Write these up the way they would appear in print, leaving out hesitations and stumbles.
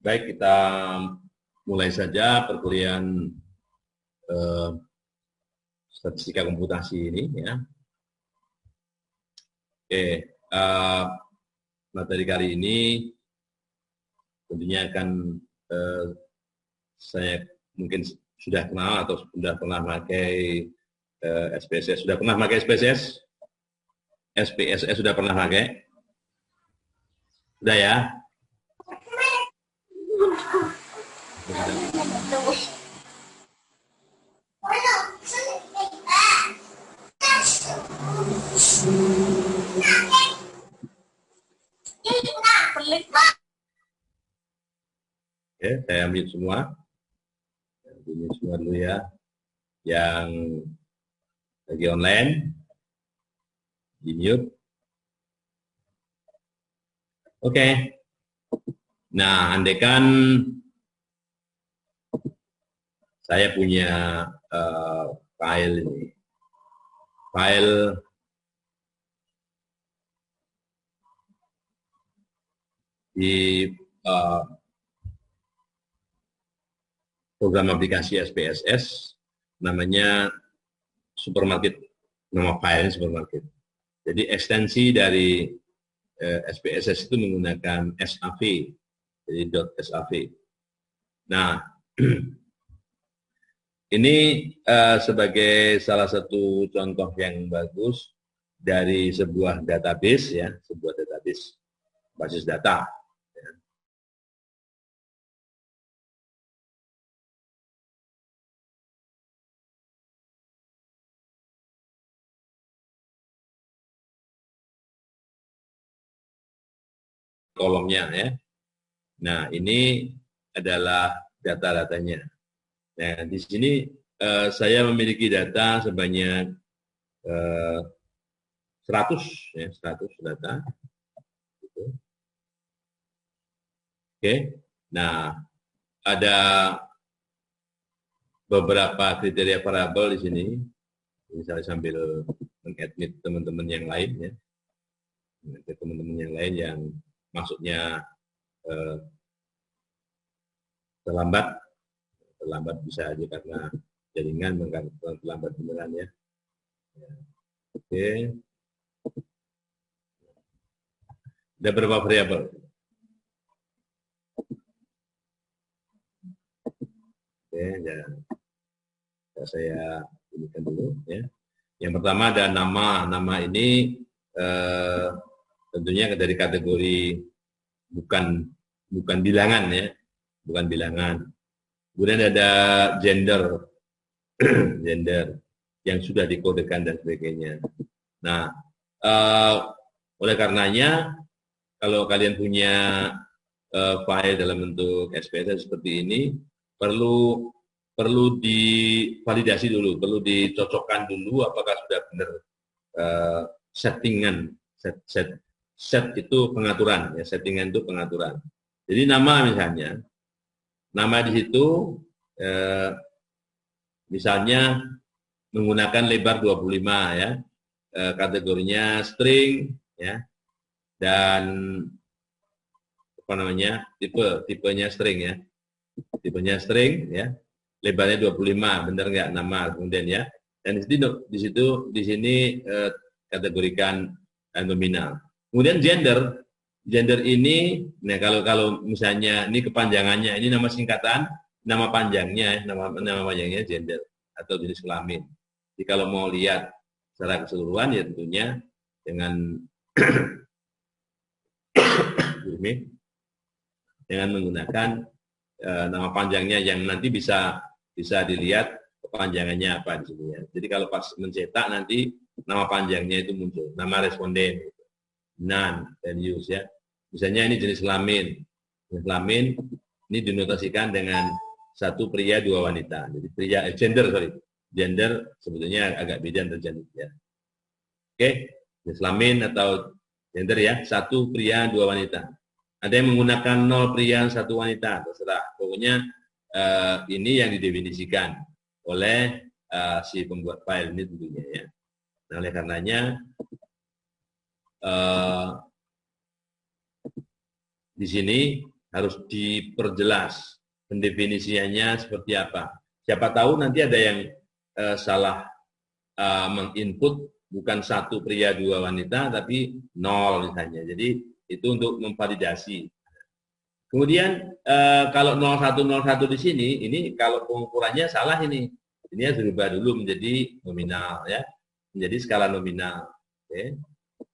Baik, kita mulai saja perkuliahan statistika komputasi ini ya. Oke, materi kali ini tentunya akan saya mungkin sudah kenal atau sudah pernah pakai SPSS. Sudah pernah pakai SPSS? SPSS sudah pernah pakai? Sudah ya? Oke, saya mute semua. Mute semua dulu ya. Yang lagi online, di mute. Oke. Nah, andaikan saya punya file ini. File di program aplikasi SPSS, namanya supermarket, nama filenya supermarket. Jadi ekstensi dari SPSS itu menggunakan SAV, jadi .sav. Nah, ini sebagai salah satu contoh yang bagus dari sebuah database ya, sebuah database basis data. Kolomnya ya. Nah, ini adalah data-datanya. Nah, di sini saya memiliki data sebanyak 100 ya, 100 data. Gitu. Oke. Nah, ada beberapa kriteria variabel di sini. Misalnya sambil mengadmit teman-teman yang lain ya. Teman-teman yang lain yang maksudnya terlambat bisa aja karena jaringan, terlambat beneran ya. Oke. Ada berapa variabel? Oke, ya saya inikan dulu ya. Yang pertama ada nama. Nama ini tentunya dari kategori bukan bilangan ya, bukan bilangan. Kemudian ada gender, gender yang sudah dikodekan dan sebagainya. Nah, oleh karenanya kalau kalian punya file dalam bentuk SPSS seperti ini perlu divalidasi dulu, perlu dicocokkan dulu apakah sudah benar settingan, set itu pengaturan, ya settingan itu pengaturan. Jadi nama misalnya, nama di situ misalnya menggunakan lebar 25 ya, kategorinya string ya, dan apa namanya tipenya string ya, tipenya string ya, lebarnya 25, benar nggak nama kemudian ya, dan di sini kategorikan nominal. Kemudian gender ini, nah kalau misalnya ini kepanjangannya, ini nama singkatan, nama panjangnya gender atau jenis kelamin. Jadi kalau mau lihat secara keseluruhan ya tentunya dengan dengan menggunakan nama panjangnya yang nanti bisa dilihat kepanjangannya apa di sini ya. Jadi kalau pas mencetak nanti nama panjangnya itu muncul, nama responden, none, values ya. Misalnya ini jenis kelamin. Jenis kelamin ini dinotasikan dengan satu pria dua wanita. Jadi gender sebetulnya agak beda terjadi ya. Oke, jenis kelamin atau gender ya, satu pria dua wanita. Ada yang menggunakan 0 pria, 1 wanita, terserah. Pokoknya ini yang didefinisikan oleh si pembuat file ini tentunya ya. Nah, oleh karenanya di sini harus diperjelas pendefinisiannya seperti apa. Siapa tahu nanti ada yang salah menginput bukan 1 pria 2 wanita tapi 0 misalnya. Jadi itu untuk memvalidasi. Kemudian kalau 0101 di sini, ini kalau pengukurannya salah ini. Ini harus dirubah dulu menjadi nominal ya, menjadi skala nominal. Oke.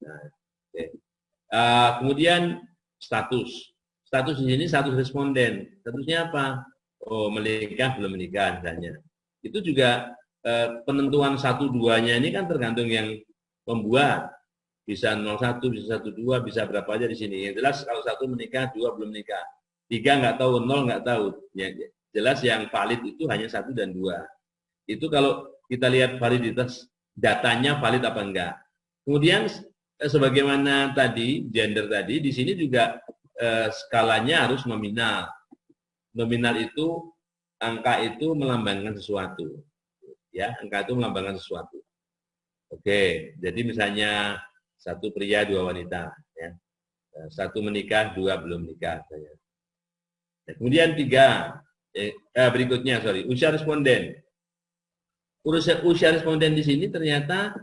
Nah, oke. Kemudian status. Status di sini status responden. Statusnya apa? Oh, menikah belum menikah misalnya. Itu juga penentuan 1-2-nya ini kan tergantung yang membuat. Bisa 01, bisa 12, bisa berapa aja di sini. Yang jelas kalau 1 menikah, 2 belum menikah. 3 nggak tahu, 0 nggak tahu. Ya, jelas yang valid itu hanya 1 dan 2. Itu kalau kita lihat validitas datanya valid apa enggak. Kemudian sebagaimana tadi, gender tadi, di sini juga skalanya harus nominal. Nominal itu, angka itu melambangkan sesuatu. Ya, angka itu melambangkan sesuatu. Oke, jadi misalnya 1 pria 2 wanita, ya. 1 menikah 2 belum menikah. Nah, kemudian 3 berikutnya usia responden. Usia responden di sini ternyata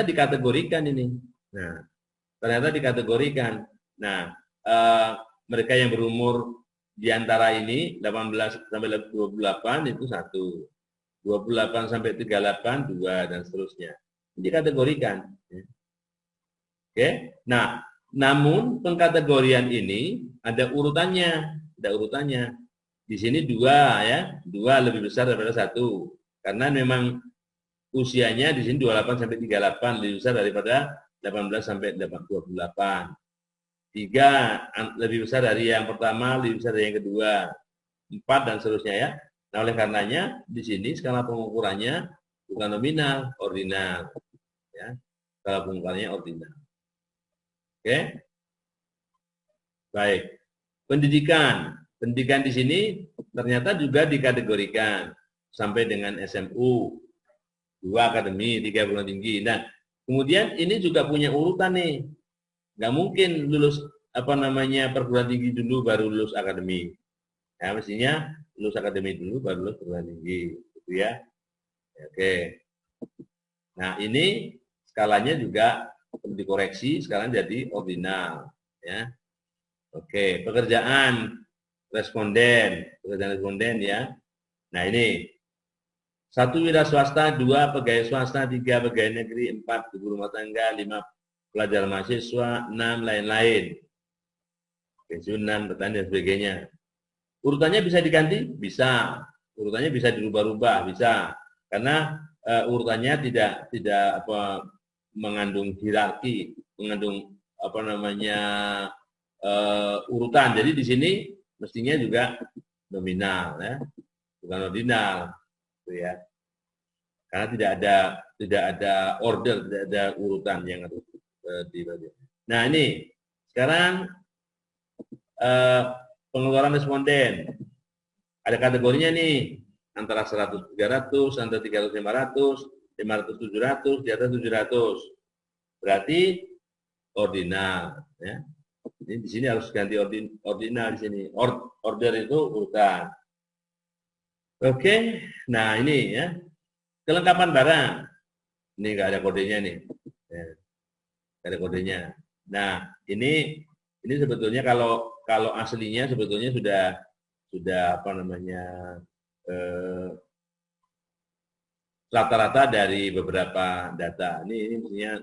dikategorikan ini. Nah, ternyata dikategorikan. Nah, mereka yang berumur di antara ini 18 sampai 28 itu 1, 28 sampai 38 2 dan seterusnya. Dikategorikan. Oke. Nah, namun pengkategorian ini ada urutannya, Di sini 2 ya, 2 lebih besar daripada 1. Karena memang usianya di sini 28 sampai 38 lebih besar daripada 18 sampai 28. 3 lebih besar dari yang pertama, lebih besar dari yang kedua. 4 dan seterusnya ya. Nah, oleh karenanya di sini skala pengukurannya bukan nominal, ordinal. Ya. Skala pengukurannya ordinal. Oke. Baik. Pendidikan di sini ternyata juga dikategorikan sampai dengan SMU, 2 akademi, 3 perguruan tinggi. Nah, kemudian ini juga punya urutan nih. Nggak mungkin lulus perguruan tinggi dulu baru lulus akademi. Ya, mestinya lulus akademi dulu baru lulus perguruan tinggi, gitu ya. Oke. Nah, ini skalanya juga perlu dikoreksi, sekarang jadi ordinal, ya. Oke, pekerjaan responden ya. Nah, ini 1 wira swasta, 2 pegawai swasta, 3 pegawai negeri, 4 ibu rumah tangga, 5 pelajar mahasiswa, 6 lain-lain. Pensiunan, petani dan sebagainya. Urutannya bisa diganti? Bisa. Urutannya bisa dirubah-rubah, bisa. Karena urutannya tidak mengandung hierarki, mengandung urutan. Jadi di sini mestinya juga nominal, ya, bukan ordinal, gitu ya. Karena tidak ada order, tidak ada urutan yang harus dibagi. Nah, ini sekarang pengeluaran responden. Ada kategorinya nih, antara 100 300, antara 300 500, 500 700, di atas 700. Berarti ordinal, ya. Ini di sini harus ganti ordinal di sini. Order itu urutan. Oke, nah ini ya. Kelengkapan barang. Ini nggak ada kodenya nih. Ya, nggak ada kodenya. Nah, ini sebetulnya kalau aslinya sebetulnya sudah rata-rata dari beberapa data. Ini mestinya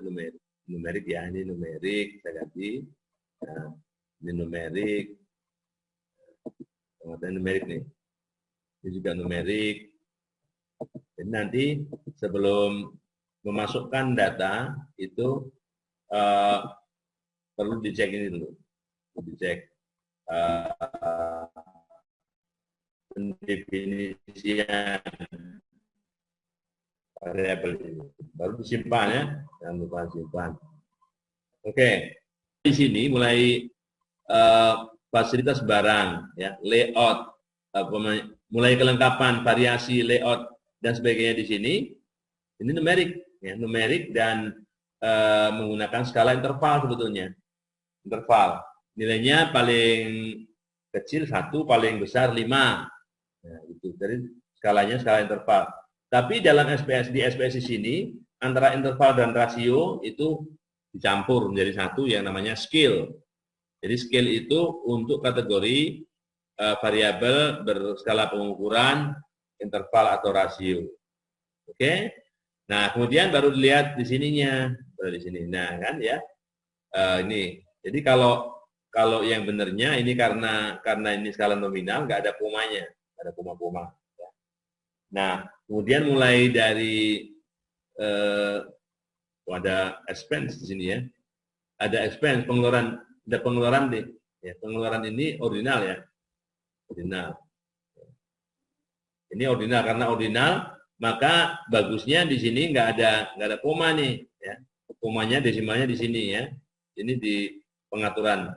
numerik ya. Ini numerik, saya ganti. Nah, ini numerik. Numerik nih. Ini juga numerik. Jadi nanti sebelum memasukkan data itu perlu dicek ini dulu, dicek pendefinisian variabel ini, baru disimpan ya, jangan lupa simpan. Oke, di sini mulai fasilitas barang, ya, layout, mulai kelengkapan, variasi layout dan sebagainya di sini. Ini numerik, ya, numerik dan menggunakan skala interval sebetulnya. Interval nilainya paling kecil 1, paling besar 5. Nah, itu. Jadi skalanya skala interval. Tapi dalam SPS di SPS di sini antara interval dan rasio itu dicampur menjadi satu yang namanya scale. Jadi scale itu untuk kategori variabel berskala pengukuran, interval atau rasio. Oke. Nah, kemudian baru dilihat di sininya, baru di sini. Nah, kan ya. Ini. Jadi kalau yang benernya ini karena ini skala nominal nggak ada komanya, nggak ada koma-koma. Ya. Nah, kemudian mulai dari ada expense di sini ya. Ada expense ada pengeluaran nih. Ya, pengeluaran ini ordinal ya. Ordinal. Ini ordinal karena ordinal, maka bagusnya di sini nggak ada koma nih, ya. Komanya desimalnya di sini ya. Ini di pengaturan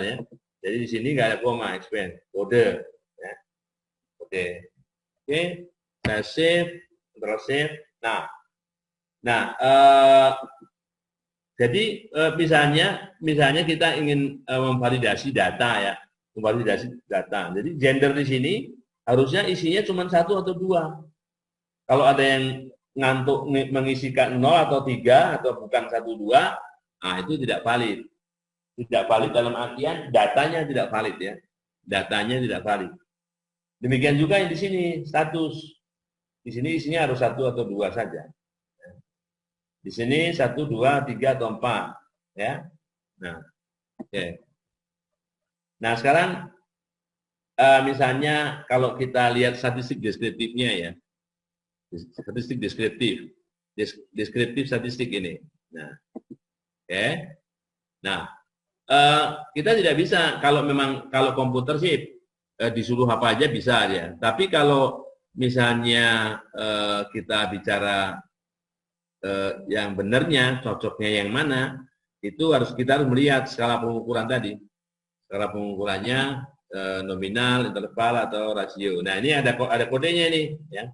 ya. Jadi di sini nggak ada koma, expense, kode. Ya. Oke, saya save, Ctrl save. Jadi misalnya kita ingin memvalidasi data ya, memvalidasi data. Jadi gender di sini harusnya isinya cuma 1 atau 2. Kalau ada yang ngantuk mengisikan 0 atau 3 atau bukan 1, 2, nah itu tidak valid. Tidak valid dalam artian datanya tidak valid ya. Datanya tidak valid. Demikian juga yang di sini status. Di sini isinya harus 1 atau 2 saja. Di sini 1, 2, 3 atau 4 ya. Nah, oke. Nah, sekarang misalnya kalau kita lihat statistik deskriptifnya ya. Statistik deskriptif. Deskriptif statistik ini. Nah, oke. Nah, kita tidak bisa kalau komputer sih disuruh apa aja bisa ya. Tapi kalau misalnya kita bicara yang benarnya, cocoknya yang mana, itu kita harus melihat skala pengukuran tadi. Skala pengukurannya nominal, interval atau rasio. Nah, ini ada kodenya nih ya.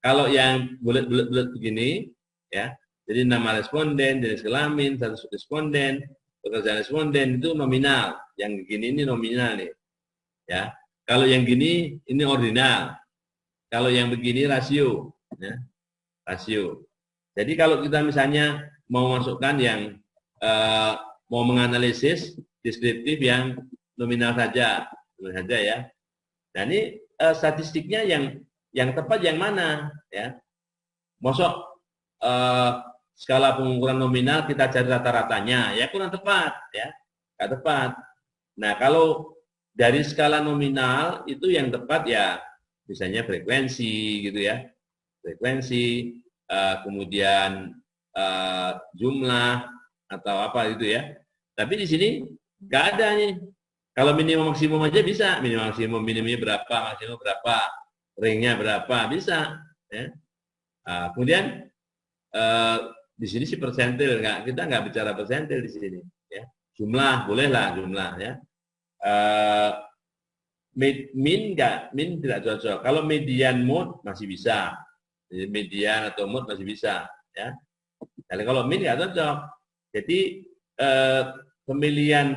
Kalau yang bulat-bulat begini ya. Jadi nama responden, jenis kelamin, status responden, pekerjaan responden itu nominal. Yang gini ini nominal nih. Ya. Kalau yang gini ini ordinal. Kalau yang begini rasio, ya. Rasio. Jadi kalau kita misalnya mau masukkan yang mau menganalisis deskriptif yang nominal saja ya. Nah ini statistiknya yang tepat yang mana ya? Masuk skala pengukuran nominal kita cari rata-ratanya ya kurang tepat ya, nggak tepat. Nah kalau dari skala nominal itu yang tepat ya misalnya frekuensi gitu ya, frekuensi kemudian jumlah atau apa gitu ya. Tapi di sini nggak ada nih. Kalau minimum maksimum aja bisa, minimum maksimum minimumnya berapa, maksimum berapa, ringnya berapa bisa. Ya. Kemudian di sini si persentil kita nggak bicara persentil di sini. Ya. Jumlah bolehlah jumlah ya. Min tidak cocok. Kalau median mode masih bisa. Jadi median atau mode masih bisa. Ya. Jadi kalau min nggak cocok. Jadi pemilihan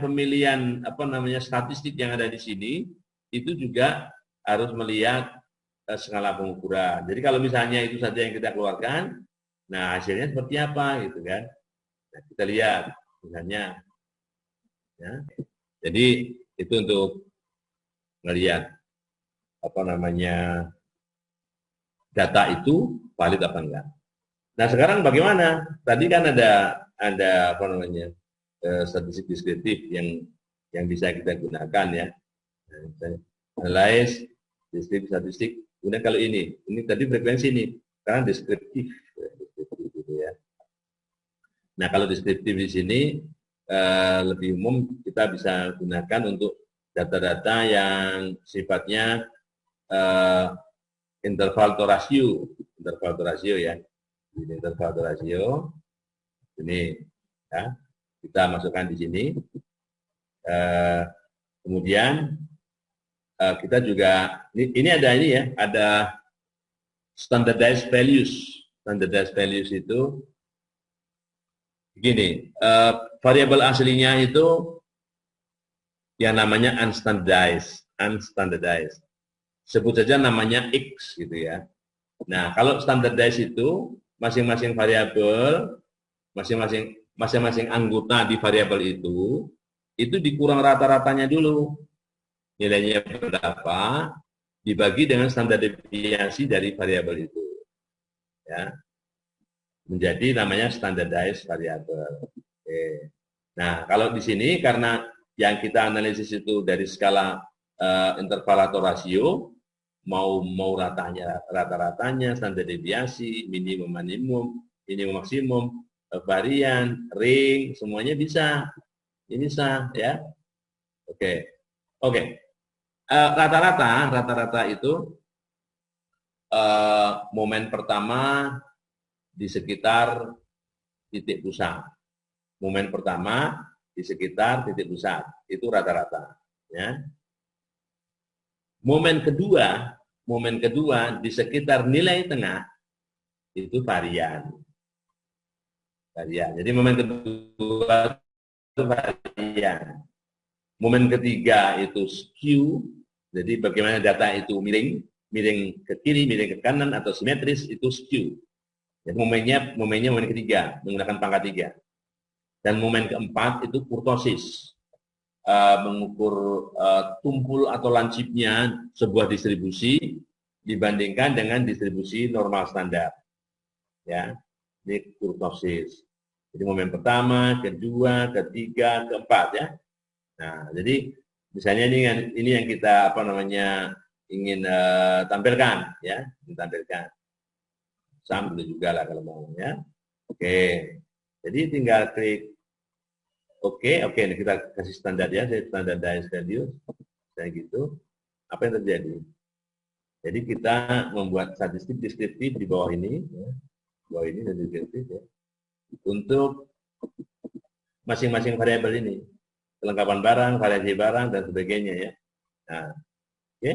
apa namanya statistik yang ada di sini itu juga harus melihat skala pengukuran. Jadi kalau misalnya itu saja yang kita keluarkan, nah hasilnya seperti apa gitu kan? Nah, kita lihat misalnya, ya. Jadi itu untuk melihat apa namanya data itu valid apa enggak. Nah sekarang bagaimana? Tadi kan ada apa namanya statistik deskriptif yang bisa kita gunakan ya. Analyze deskriptif statistik. Kemudian kalau ini tadi frekuensi ini, karena deskriptif gitu ya. Nah kalau deskriptif di sini lebih umum kita bisa gunakan untuk data-data yang sifatnya interval atau rasio ya. Interval atau rasio ini ya, kita masukkan di sini. Kemudian kita juga ini ya, ada standardized values. Standardized values itu begini, variabel aslinya itu yang namanya unstandardized. Sebut saja namanya X gitu ya. Nah, kalau standardized itu masing-masing variabel, masing-masing anggota di variabel itu dikurang rata-ratanya dulu. Nilainya berapa, dibagi dengan standar deviasi dari variabel itu. Ya. Menjadi namanya standardized variable. Oke. Nah, kalau di sini karena yang kita analisis itu dari skala interval atau rasio, mau rata-ratanya, standar deviasi, minimum maksimum, varian, ring, semuanya bisa. Ini bisa ya. Oke. Oke. Rata-rata itu momen pertama di sekitar titik pusat. Momen pertama di sekitar titik pusat itu rata-rata. Ya. Momen kedua di sekitar nilai tengah itu varian. Jadi momen kedua itu varian. Momen ketiga itu skew. Jadi bagaimana data itu miring ke kiri, miring ke kanan atau simetris itu skew. Jadi momennya momen ketiga menggunakan pangkat 3. Dan momen keempat itu kurtosis, mengukur tumpul atau lancipnya sebuah distribusi dibandingkan dengan distribusi normal standar. Ya, ini kurtosis. Jadi momen pertama, kedua, ketiga, keempat ya. Nah, jadi misalnya ini yang kita ingin tampilkan ya, ditampilkan. Sam juga lah kalau mau ya. Oke. Jadi tinggal klik Oke, kita kasih standar ya, standardized value, kayak gitu. Apa yang terjadi? Jadi kita membuat statistik deskriptif di bawah ini, ya. Bawah ini dan deskriptif ya, untuk masing-masing variabel ini, kelengkapan barang, variasi barang dan sebagainya ya. Nah, oke,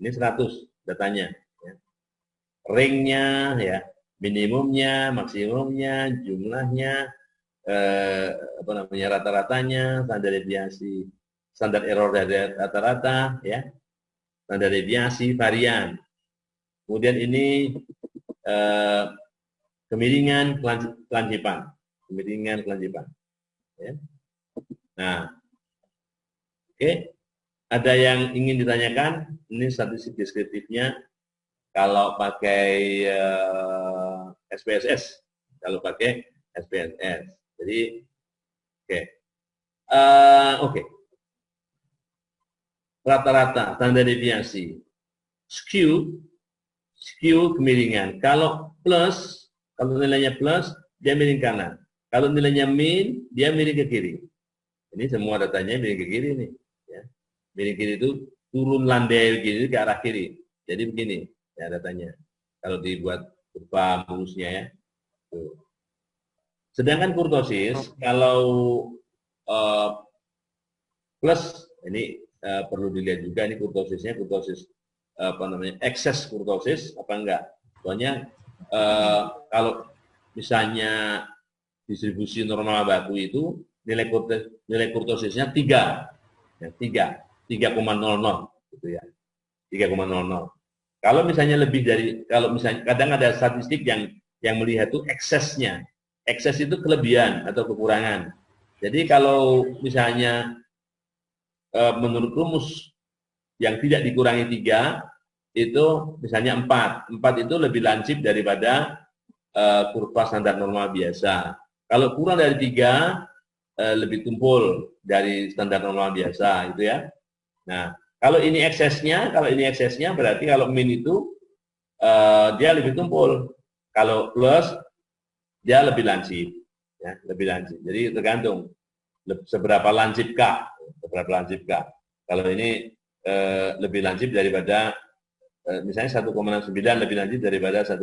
ini 100 datanya, ya. Ringnya ya, minimumnya, maksimumnya, jumlahnya, rata-ratanya, standar deviasi, standar error dari rata-rata, ya, standar deviasi, varian. Kemudian ini kemiringan kelancipan, Ya. Nah, oke, ada yang ingin ditanyakan? Ini statistik deskriptifnya kalau pakai SPSS, Jadi, oke. Rata-rata, standar deviasi. Skew kemiringan. Kalau nilainya plus, dia miring kanan. Kalau nilainya min, dia miring ke kiri. Ini semua datanya miring ke kiri nih. Ya. Miring kiri itu turun landai begini ke arah kiri. Jadi begini ya datanya. Kalau dibuat kurva mulusnya ya. Tuh. Sedangkan kurtosis, kalau plus, ini perlu dilihat juga ini kurtosisnya, ekses kurtosis apa enggak. Soalnya kalau misalnya distribusi normal baku itu nilai kurtosisnya 3, ya, 3,00 gitu ya, 3,00. Kalau misalnya kadang ada statistik yang melihat itu eksesnya. Ekses itu kelebihan atau kekurangan. Jadi kalau misalnya menurut rumus yang tidak dikurangi 3, itu misalnya 4 itu lebih lancip daripada kurva standar normal biasa. Kalau kurang dari 3, lebih tumpul dari standar normal biasa, gitu ya. Nah, kalau ini eksesnya berarti kalau min itu dia lebih tumpul. Kalau plus dia lebih lancip, ya, lebih lancip. Jadi tergantung seberapa lancipkah. Kalau ini lebih lancip daripada misalnya 1,69 lebih lancip daripada 1,1,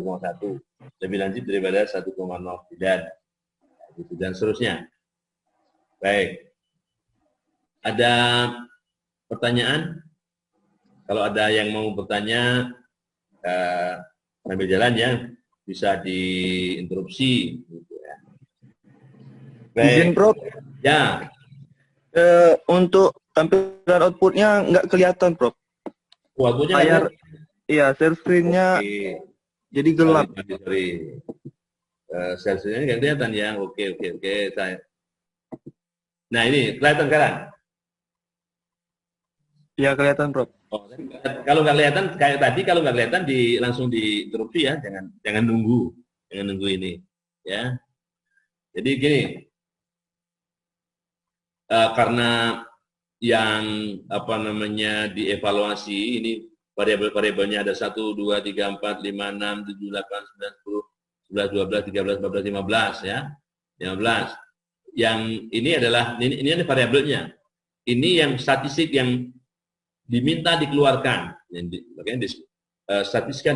lebih lancip daripada 1,09, gitu, dan seterusnya. Baik, ada pertanyaan? Kalau ada yang mau bertanya sambil jalan ya, bisa diinterupsi. Gitu ya. Izin Prof. Ya. Untuk tampilan outputnya nggak kelihatan, Prof. Outputnya Layar, iya, share screen-nya jadi gelap. Sorry. Share screen-nya nggak kelihatan ya. Oke. Nah ini kelihatan sekarang. Iya, kelihatan, Prof. Oh, kalau nggak kelihatan kayak tadi, kalau nggak kelihatan langsung diinterupsi ya, jangan nunggu ini ya. Jadi gini, karena yang apa namanya dievaluasi ini variabel-variabelnya ada 1, 2, 3, 4, 5, 6, 7, 8, 9, 10, 11, 12, 13, 14, 15 ya. 15. Yang ini adalah ini variabelnya. Ini yang statistik yang diminta dikeluarkan. Makanya statistika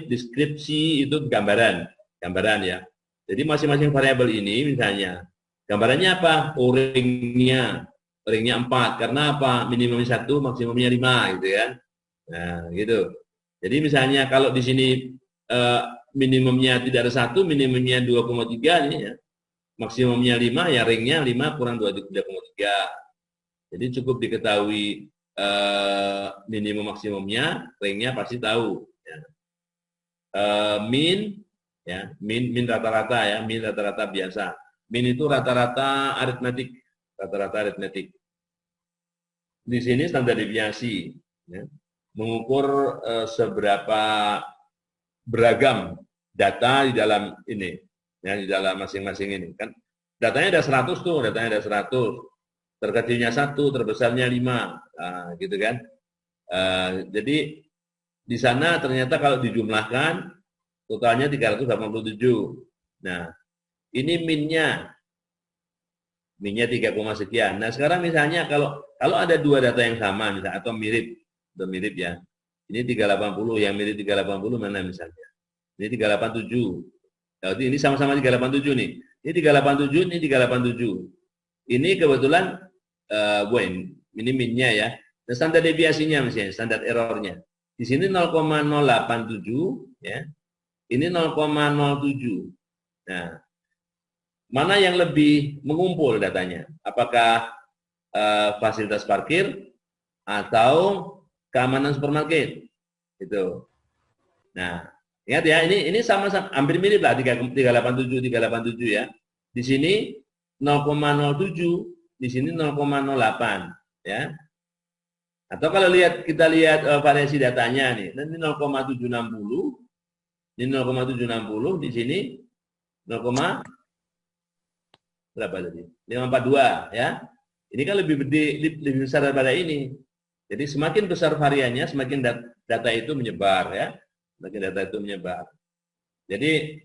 deskripsi itu gambaran ya. Jadi masing-masing variabel ini misalnya gambarannya apa? Ringnya 4. Karena apa? Minimumnya 1, maksimumnya 5 gitu kan. Nah, gitu. Jadi misalnya kalau di sini minimumnya tidak ada 1, minimumnya 2,3 nih ya. Maksimumnya 5, ya ringnya 5 kurang 2,3. Jadi cukup diketahui minimum maksimumnya, ringnya pasti tahu. Ya. Min rata-rata ya, min rata-rata biasa. Min itu rata-rata aritmetik, Di sini standar deviasi, ya. Mengukur seberapa beragam data di dalam ini, ya, di dalam masing-masing ini kan. Datanya ada 100 tuh, terkecilnya 1, terbesarnya 5, nah, gitu kan. Jadi di sana ternyata kalau dijumlahkan totalnya 387. Nah, ini minnya 3, sekian. Nah, sekarang misalnya kalau ada dua data yang sama misalnya atau mirip ya. Ini 380, yang mirip 380 mana misalnya? Ini 387. Jadi ini sama-sama 387 nih. Ini 387, ini 387. Ini kebetulan ini minnya ya. Dan standar deviasinya misalnya, standar errornya. Di sini 0,087 ya. Ini 0,07. Nah, mana yang lebih mengumpul datanya? Apakah fasilitas parkir atau keamanan supermarket? Itu. Nah, ingat ya, ini sama-sama hampir mirip lah 387 ya. Di sini 0,07, di sini 0,08 ya. Atau kalau kita lihat variasi datanya nih, nanti 0,760, ini 0,760, di sini 0, berapa tadi? 542 ya. Ini kan lebih besar daripada ini. Jadi semakin besar variannya, semakin data itu menyebar ya. Semakin data itu menyebar. Jadi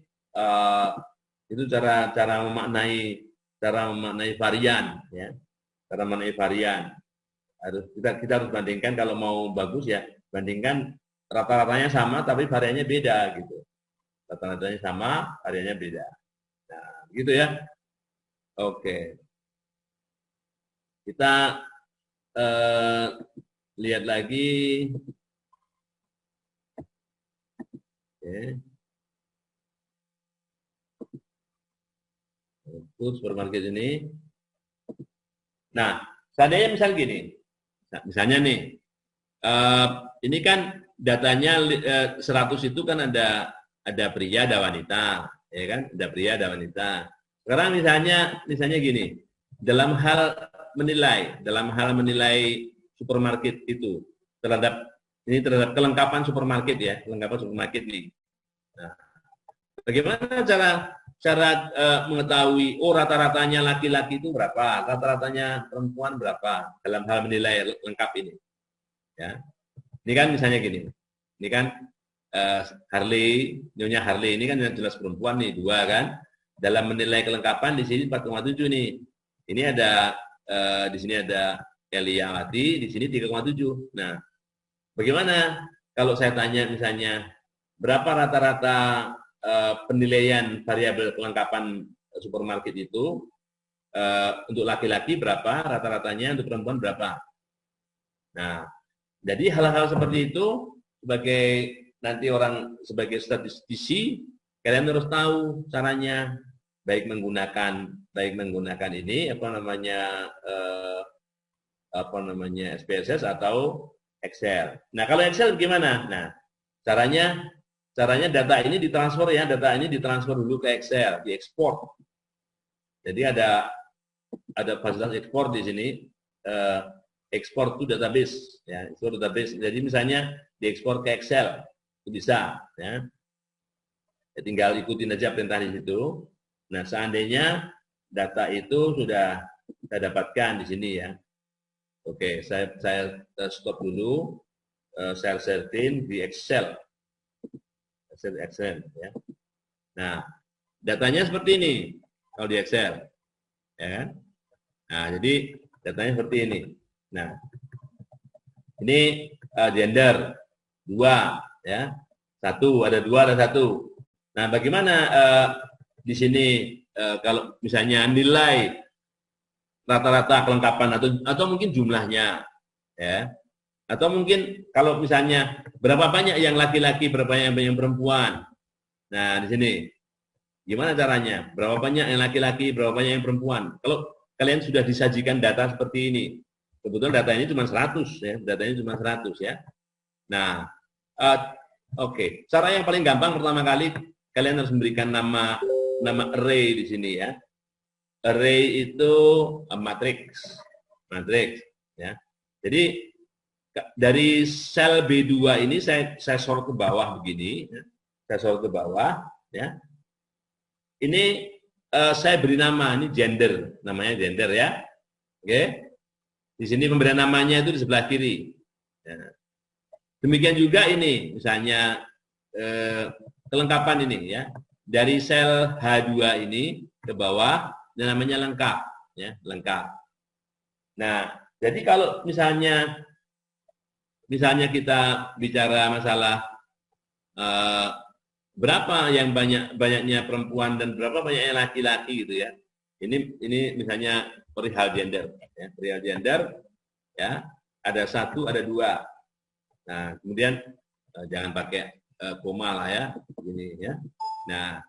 itu cara memaknai varian ya. Cara memaknai varian. Kita harus bandingkan, kalau mau bagus ya, bandingkan rata-ratanya sama tapi variannya beda gitu. Rata-ratanya sama, variannya beda. Nah, gitu ya. Oke. Kita lihat lagi. Oke. Supermarket ini. Nah, seandainya misal gini. Nah, misalnya nih, ini kan datanya 100 itu kan ada pria, ada wanita, ya kan? Ada pria, ada wanita. Sekarang misalnya gini, dalam hal menilai supermarket itu terhadap kelengkapan supermarket ya, nih. Nah, bagaimana cara mengetahui rata-ratanya laki-laki itu berapa, rata-ratanya perempuan berapa dalam hal menilai lengkap ini? Ya, ini kan misalnya gini, ini kan Nyonya Harley ini kan jelas perempuan nih, 2 kan. Dalam menilai kelengkapan di sini 4,7 nih. Ini ada di sini ada Eliawati, di sini 3,7. Nah, bagaimana kalau saya tanya misalnya berapa rata-rata penilaian variabel kelengkapan supermarket itu untuk laki-laki berapa, rata-ratanya untuk perempuan berapa? Nah, jadi hal-hal seperti itu sebagai statistisi, kalian harus tahu caranya, baik menggunakan ini apa namanya SPSS atau Excel. Nah, kalau Excel gimana? Nah, caranya data ini ditransfer ya, data ini ditransfer dulu ke Excel, diekspor. Jadi ada fasilitas ekspor di sini, ekspor to database, ya, ekspor database. Jadi misalnya diekspor ke Excel, itu bisa, ya. Ya, tinggal ikutin aja perintah di situ. Nah, seandainya data itu sudah saya dapatkan di sini ya. Oke, saya stop dulu, share screen di Excel. Excel ya. Nah, datanya seperti ini kalau di Excel. Ya kan? Nah, jadi datanya seperti ini. Nah, ini gender 2 ya. 1 ada 2 ada 1. Nah, bagaimana di sini kalau misalnya nilai rata-rata kelengkapan atau mungkin jumlahnya ya. Atau mungkin kalau misalnya berapa banyak yang laki-laki, berapa banyak yang perempuan. Nah, di sini gimana caranya? Berapa banyak yang laki-laki, berapa banyak yang perempuan? Kalau kalian sudah disajikan data seperti ini, kebetulan data ini cuma 100 ya, datanya cuma 100 ya. Nah, oke. Cara yang paling gampang pertama kali kalian harus memberikan nama array di sini ya. Array itu matrix ya. Jadi dari sel B2 ini saya sort ke bawah begini, ya. Saya sort ke bawah ya. Ini saya beri nama, ini gender, namanya gender ya. Oke. Di sini pemberian namanya itu di sebelah kiri. Ya. Demikian juga ini, misalnya kelengkapan ini ya. Dari sel H2 ini ke bawah, yang namanya lengkap, ya, lengkap. Nah, jadi kalau misalnya kita bicara masalah berapa yang banyaknya perempuan dan berapa banyaknya laki-laki gitu ya. Ini misalnya perihal gender, ya, perihal gender, ya, ada 1, ada 2. Nah, kemudian jangan pakai koma lah ya, ini ya. Nah,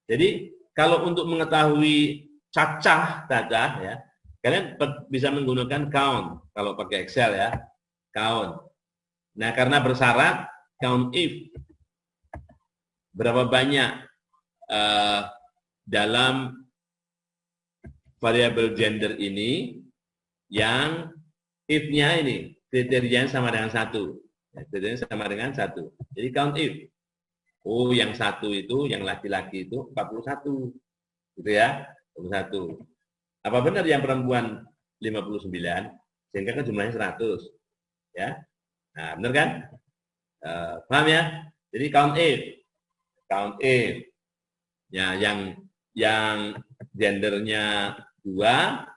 jadi kalau untuk mengetahui cacah data ya, kalian bisa menggunakan count kalau pakai Excel ya, count. Nah, karena bersyarat count if berapa banyak dalam variabel gender ini yang if-nya ini kriterianya sama dengan 1. Kriterianya sama dengan 1. Jadi count if. Oh, yang 1 itu, yang laki-laki itu 41. Gitu ya, 41. Apa benar yang perempuan 59? Sehingga kan jumlahnya 100. Ya. Nah, benar kan? Paham ya? Jadi count if. Count if. Ya, yang gendernya 2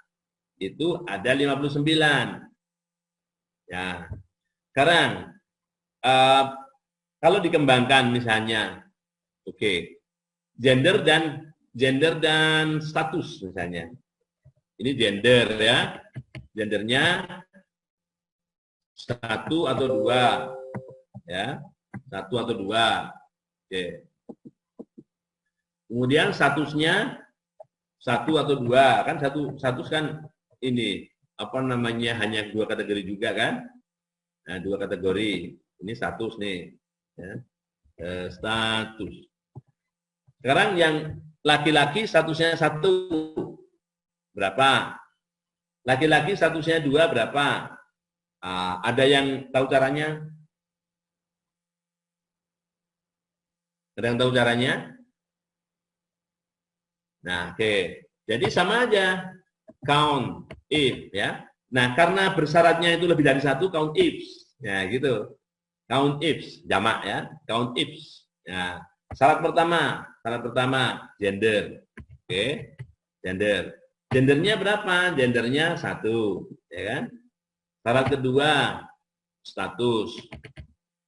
itu ada 59. Ya. Sekarang kalau dikembangkan misalnya, oke, gender dan status misalnya. Ini gender ya. Gendernya 1 atau 2. Ya. 1 atau 2. Oke. Kemudian statusnya 1 atau 2. Kan status kan ini apa namanya hanya 2 kategori juga kan? Nah, 2 kategori. Ini status nih. Ya. Status. Sekarang yang laki-laki statusnya 1 berapa? Laki-laki statusnya 2 berapa? Ada yang tahu caranya? Ada yang tahu caranya? Nah, oke. Jadi sama aja. Count if ya. Nah, karena bersyaratnya itu lebih dari 1, count ifs. Ya, gitu. Count ifs, jamak ya. Count ifs. Ya. Syarat pertama gender. Oke. Gender. Gendernya berapa? Gendernya 1, ya kan? Syarat kedua status.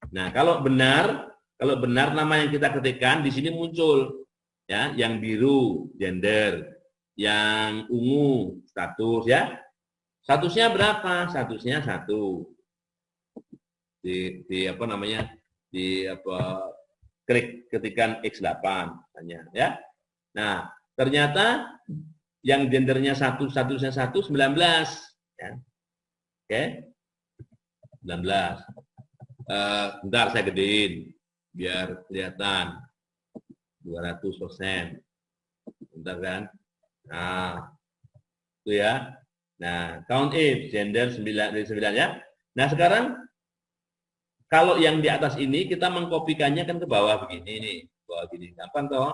Nah, kalau benar nama yang kita ketikkan di sini muncul ya, yang biru gender, yang ungu status ya. Statusnya berapa? Statusnya 1. Di apa namanya? Klik ketikan X8 hanya ya. Nah, ternyata yang gendernya 1 statusnya 1 19 ya. 19. Bentar saya gedein biar kelihatan 200%. Bentar kan? Nah, itu ya. Nah, count if gender 9 dari 9 ya. Nah, sekarang kalau yang di atas ini kita mengkopikannya kan ke bawah begini nih, bawah gini. Gampang toh?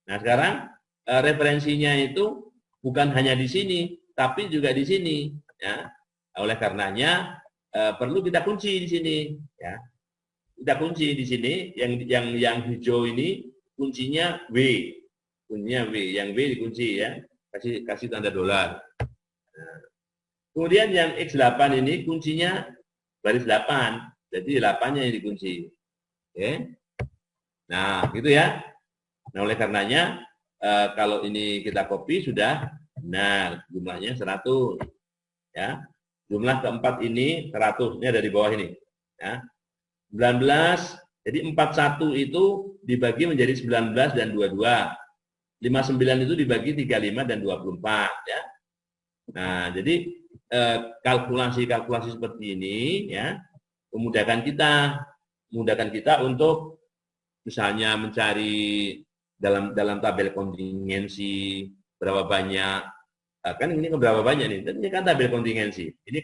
Nah, sekarang referensinya itu bukan hanya di sini, tapi juga di sini ya. Oleh karenanya perlu kita kunci di sini ya. Kita kunci di sini yang hijau ini kuncinya W. Kuncinya W, yang W dikunci ya. Kasih tanda dolar. Nah, kemudian yang X8 ini kuncinya baris 8. Jadi 8-nya yang dikunci. Oke. Nah, gitu ya. Nah, oleh karenanya kalau ini kita copy sudah benar jumlahnya 100 ya. Jumlah keempat ini 100, ini ada di bawah ini ya. 19, jadi 41 itu dibagi menjadi 19 dan 22. 59 itu dibagi 35 dan 24 ya. Nah, jadi kalkulasi-kalkulasi seperti ini ya memudahkan kita untuk misalnya mencari dalam tabel kontingensi berapa banyak, kan ini berapa banyak nih? Ini kan tabel kontingensi. Ini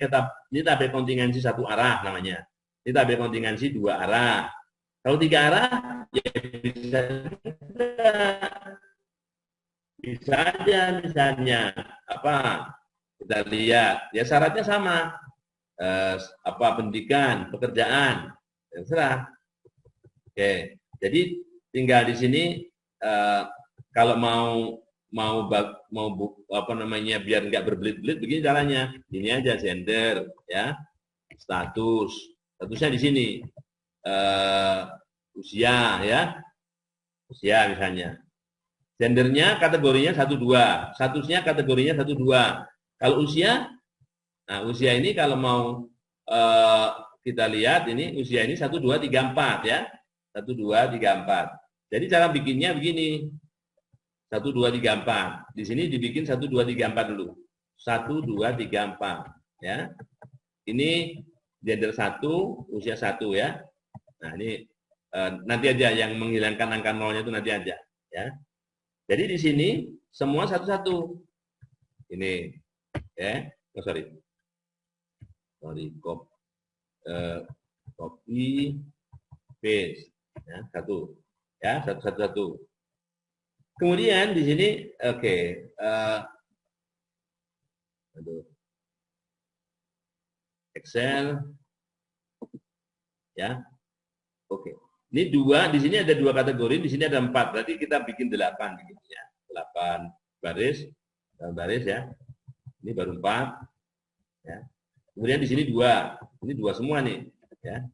tabel kontingensi satu arah namanya. Ini tabel kontingensi 2 arah. Kalau 3 arah, ya bisa aja misalnya apa? Kita lihat, ya syaratnya sama. Pendidikan, pekerjaan, terserah. Oke, jadi tinggal di sini kalau biar nggak berbelit-belit begini caranya. Ini aja gender ya, statusnya di sini usia ya, usia misalnya. Gendernya kategorinya 1 2, statusnya kategorinya 1 2. Kalau usia, nah usia ini kalau mau kita lihat ini usia ini 1 2 3 4 ya. 1 2 3 4. Jadi cara bikinnya begini. 1 2 3 4. Di sini dibikin 1 2 3 4 dulu. 1 2 3 4 ya. Ini gender 1, usia 1 ya. Nah, ini nanti aja yang menghilangkan angka nolnya itu nanti aja ya. Jadi di sini semua satu-satu. Ini ya. Copy paste ya, satu. Kemudian di sini Excel ya. Ini di sini ada 2 kategori, di sini ada 4. Berarti kita bikin 8 gitu ya. 8 baris ya. Ini baru 4 ya. Kemudian di sini 2. Ini 2 semua nih ya.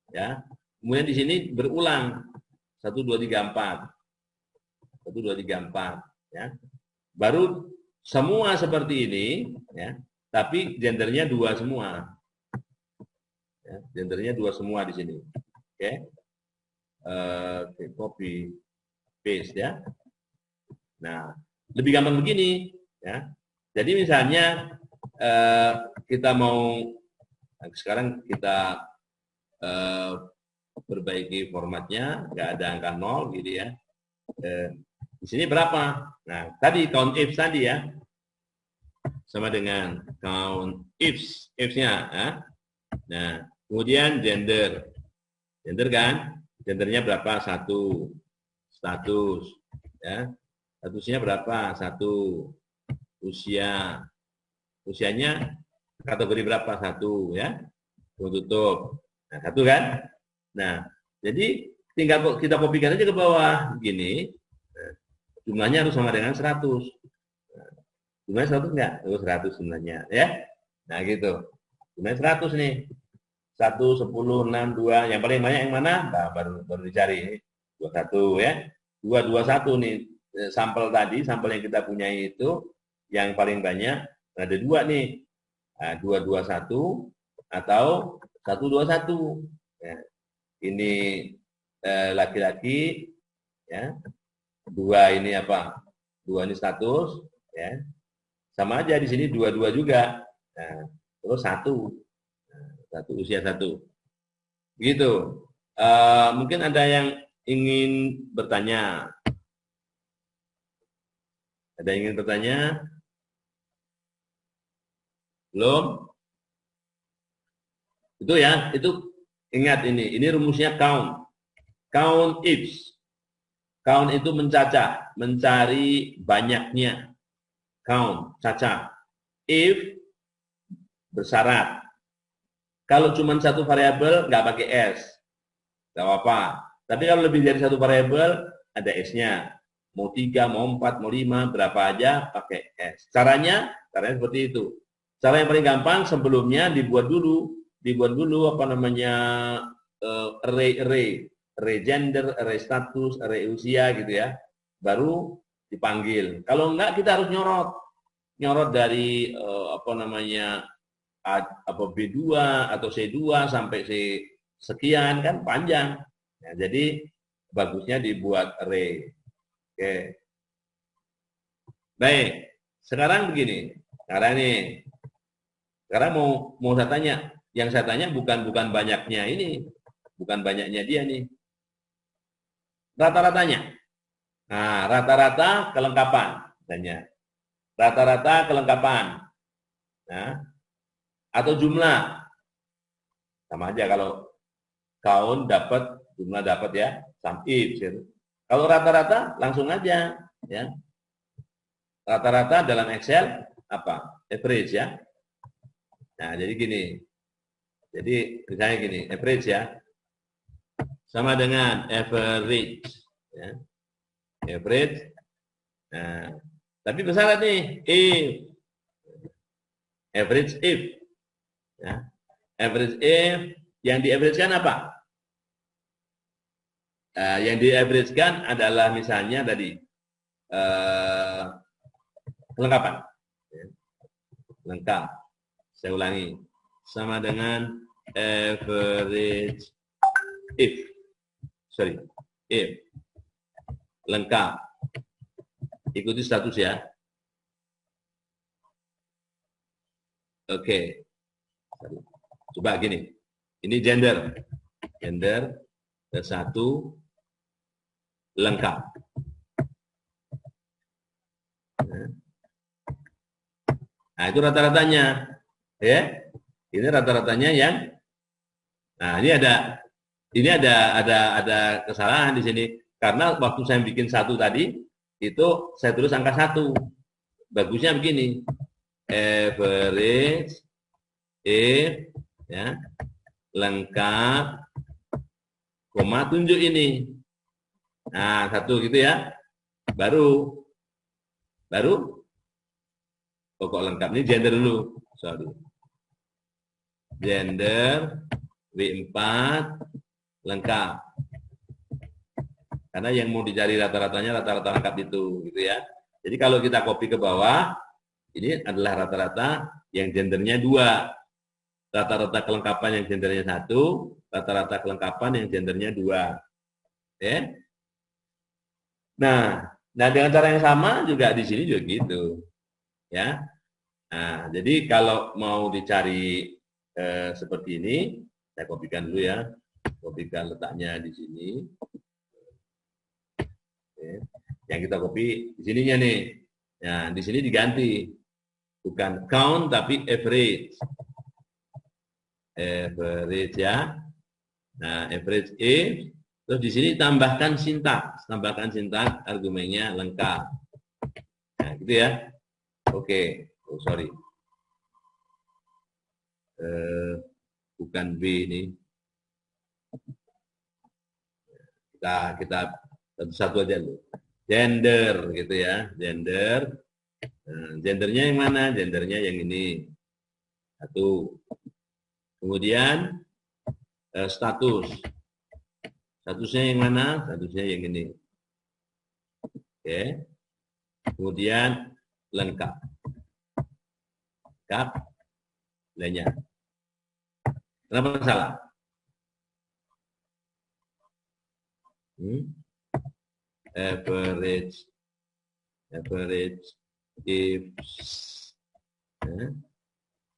Ya. Kemudian di sini berulang 1 2 3 4. 1 2 3 4 ya. Baru semua seperti ini ya. Tapi gendernya 2 semua. Ya, gendernya 2 semua di sini. Oke. Copy paste ya. Nah, lebih gampang begini ya. Jadi misalnya kita mau sekarang kita perbaiki formatnya, nggak ada angka 0 gitu ya. Di sini berapa? Nah, tadi count if tadi ya. Sama dengan count if-nya ya. Nah, kemudian gender. Gender kan? Gendernya berapa? 1. Status ya. Statusnya berapa? 1. Usianya kategori berapa? 1 ya. Tutup. Nah, 1 kan? Nah, jadi tinggal kita kopikan aja ke bawah begini. Nah, jumlahnya harus sama dengan 100. Nah, jumlahnya 100 enggak? 100 jumlahnya ya. Nah, gitu. Jumlahnya 100 nih. 1, 10, 6, 2. Yang paling banyak yang mana? Nah, baru dicari. 21 ya. 221 nih. Sampel tadi, sampel yang kita punya itu yang paling banyak ada 2 nih. Nah, 221 atau 121. Ya. Ini laki-laki ya. 2 ini apa? 2 ini status ya. Sama aja di sini 22 juga. Nah, terus 1 usia 1. Gitu. Mungkin ada yang ingin bertanya. Ada yang ingin bertanya? Belum? Itu ya, itu ingat ini rumusnya count. Count ifs. Count itu mencacah, mencari banyaknya. Count, cacah. If bersyarat. Kalau cuma satu variabel nggak pakai S, nggak apa-apa. Tapi kalau lebih dari satu variabel ada S-nya. Mau 3, mau 4, mau 5, berapa aja pakai S. Caranya seperti itu. Cara yang paling gampang sebelumnya dibuat dulu apa namanya array gender, array status, array usia gitu ya. Baru dipanggil. Kalau enggak kita harus nyorot dari apa namanya B2 atau C2 sampai C sekian kan panjang. Nah, jadi bagusnya dibuat array. Oke. Baik. Sekarang begini. Sekarang mau saya tanya. Yang saya tanya bukan banyaknya ini, bukan banyaknya dia nih. Rata-ratanya. Nah, rata-rata kelengkapan. Tanya. Rata-rata kelengkapan. Nah, atau jumlah. Sama aja kalau count dapat, jumlah dapat ya, sum if. Kalau rata-rata langsung aja ya. Rata-rata dalam Excel apa? Average ya. Nah, jadi gini. Jadi misalnya gini, average ya. Sama dengan average ya. Average. Nah, tapi bersyarat nih, if. Average if. Ya. Average if yang di-average-kan apa? Yang di-average-kan adalah misalnya tadi kelengkapan. Lengkap. Saya ulangi. Sama dengan average if. If. Lengkap. Ikuti status ya. Oke. Coba gini. Ini gender. Gender satu lengkap. Nah, itu rata-ratanya. Ya. Ini rata-ratanya yang nah, ini ada kesalahan di sini karena waktu saya bikin satu tadi itu saya tulis angka 1. Bagusnya begini. Average if ya lengkap koma tunjuk ini. Nah, 1 gitu ya. Baru pokok lengkap ini gender dulu. Sorry. Gender W4 lengkap. Karena yang mau dicari rata-ratanya rata-rata lengkap itu gitu ya. Jadi kalau kita copy ke bawah ini adalah rata-rata yang gendernya 2. Rata-rata kelengkapan yang gendernya 1, rata-rata kelengkapan yang gendernya 2. Oke. Nah, dengan cara yang sama juga di sini juga gitu. Ya. Nah, jadi kalau mau dicari seperti ini, saya kopikan dulu ya. Kopikan letaknya di sini. Oke. Yang kita copy di sininya nih. Nah, di sini diganti. Bukan count tapi average. Average ya. Nah, average if. Terus di sini tambahkan sintaks. Argumennya lengkap. Nah, gitu ya. Oke. Oh, sorry. Bukan B ini. Kita satu aja dulu. Gender gitu ya. Gender. Nah, gendernya yang mana? Gendernya yang ini. 1. Kemudian status. Statusnya yang mana? Statusnya yang ini. Oke. Kemudian lengkap. Lengkap. Lainnya. Kenapa salah? Average if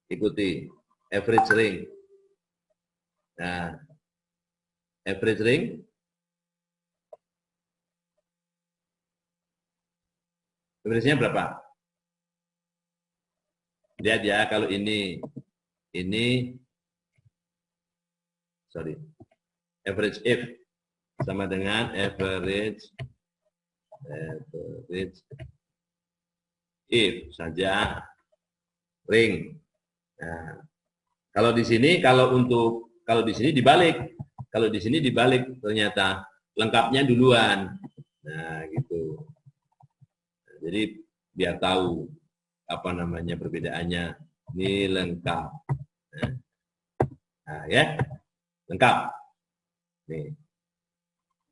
ikuti average ring Nah, average ring. Average-nya berapa? Lihat ya, kalau ini sorry, average if sama dengan average if saja ring. Nah, kalau di sini dibalik. Kalau di sini dibalik ternyata lengkapnya duluan. Nah, gitu. Nah, jadi biar tahu apa namanya perbedaannya. Ini lengkap. Nah, ya. Lengkap. Nih.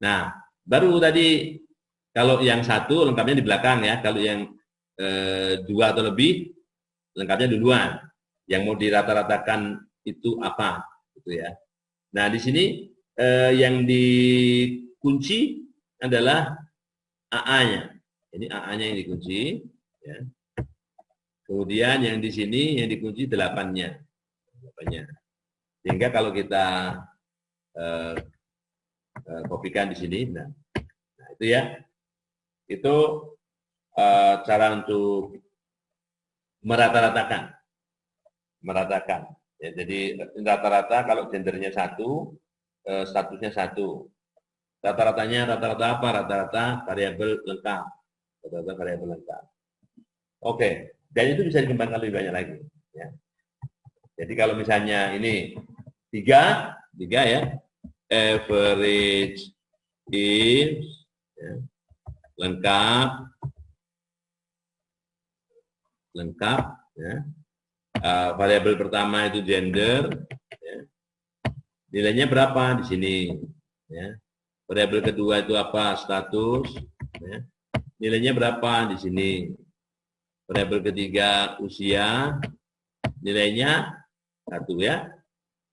Nah, baru tadi kalau yang satu lengkapnya di belakang ya. Kalau yang dua atau lebih lengkapnya duluan. Yang mau dirata-ratakan itu apa, gitu ya. Nah, di sini yang dikunci adalah AA-nya. Ini AA-nya yang dikunci, ya. Kemudian yang di sini yang dikunci 8-nya. Sehingga kalau kita kopikan di sini, nah itu ya, itu cara untuk merata-ratakan. Ya, jadi rata-rata kalau gendernya 1, statusnya 1. Rata-ratanya rata-rata apa? Rata-rata variabel lengkap. Rata-rata variabel lengkap. Oke, dan itu bisa dikembangkan lebih banyak lagi. Ya. Jadi kalau misalnya ini 3 ya, average if, ya, lengkap, ya. Variabel pertama itu gender, ya. Nilainya berapa di sini, ya. Variabel kedua itu apa? Status, ya. Nilainya berapa di sini. Variabel ketiga usia, nilainya 1 ya.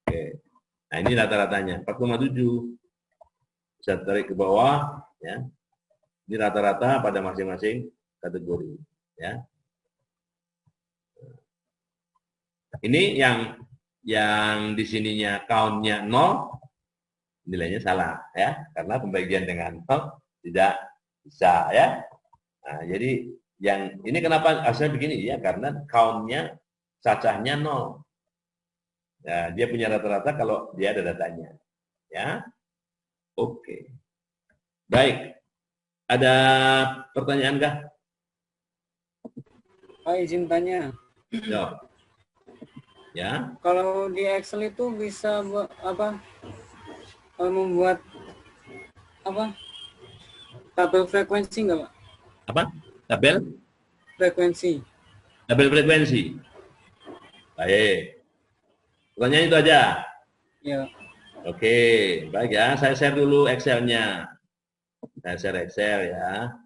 Oke. Nah, ini rata-ratanya 4,7. Bisa tarik ke bawah, ya. Ini rata-rata pada masing-masing kategori, ya. Ini yang di sininya count-nya 0, nilainya salah, ya, karena pembagian dengan 0 tidak bisa, ya. Nah, jadi yang ini kenapa hasilnya begini, ya, karena count-nya cacahnya 0. Nah, dia punya rata-rata kalau dia ada datanya, ya. Oke. Baik. Ada pertanyaan kah? Pak, izin tanya. Ya. Kalau di Excel itu bisa apa? Membuat apa? Tabel frekuensi nggak, Pak? Apa? Tabel? Frekuensi. Tabel frekuensi. Baik. Pertanyaan itu aja. Ya. Oke, baik ya. Saya share dulu Excel-nya. Saya share Excel ya.